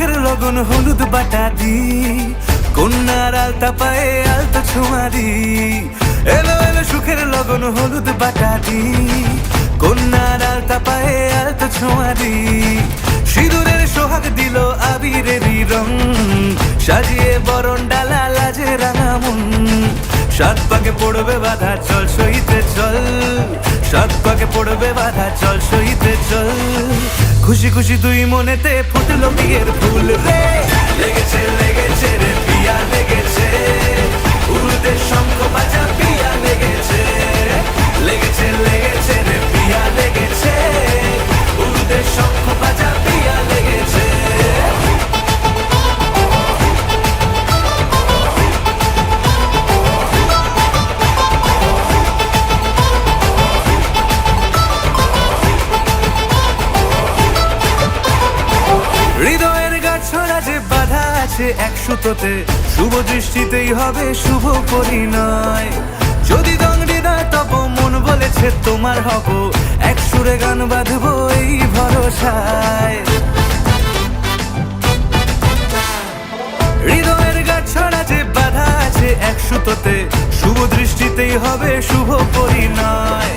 সুখের লগন হলুদ বাটা দি, কন্যার আলতা পায়ে আলতা ছোঁয়া দি। এলো এলো সুখের লগন হলুদ বাটা দি, কন্যার আলতা পায়ে আলতা ছোঁয়া দি। সিঁদুরের সোহাগ দিল আবিরেরই রং, সাজিয়ে বরণ ডালা লাজে রাঙা মন। সাত পাকে পড়বে বাধা চল সইতে চল, সাত পাকে পড়বে বাধা চল সইতে চল। খুশি খুশি দুই মনেতে ফুটলো বিয়ের ফুল রে, লেগেছে লেগেছে রে পিয়া লেগেছে, উড়ুতে শঙ্খ বাজা পিয়া লেগেছে, লেগেছে লেগেছে রে পিয়া লেগেছে, উড়ুতে শঙ্খ বাজা পিয়া লেগেছে। হৃদয়ের গাছড়া যে বাধা আছে এক সুতোতে, শুভ দৃষ্টিতেই হবে শুভ পরিণয়। যদি দংড়ি দেয় তব মন বলেছে তোমার হব, এক সুরে গান বাঁধবো এই ভরসায়। হৃদয়ের গাছড়া যে বাধা আছে এক সুতোতে, শুভ দৃষ্টিতেই হবে শুভ পরিণয়।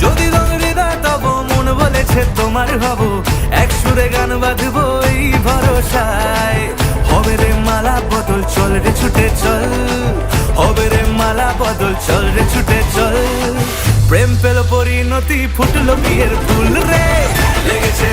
যদি দংড়ি দেয় তব মন বলেছে তোমার হব, এক সুরে গান বাঁধবো এই ভরসায়। হবে রে মালা বদল চল রে ছুটে চল, হবে রে মালা বদল চল রে ছুটে চল। প্রেম পেল পরিণতি ফুটলো বিয়ের ফুল রে, লেগেছে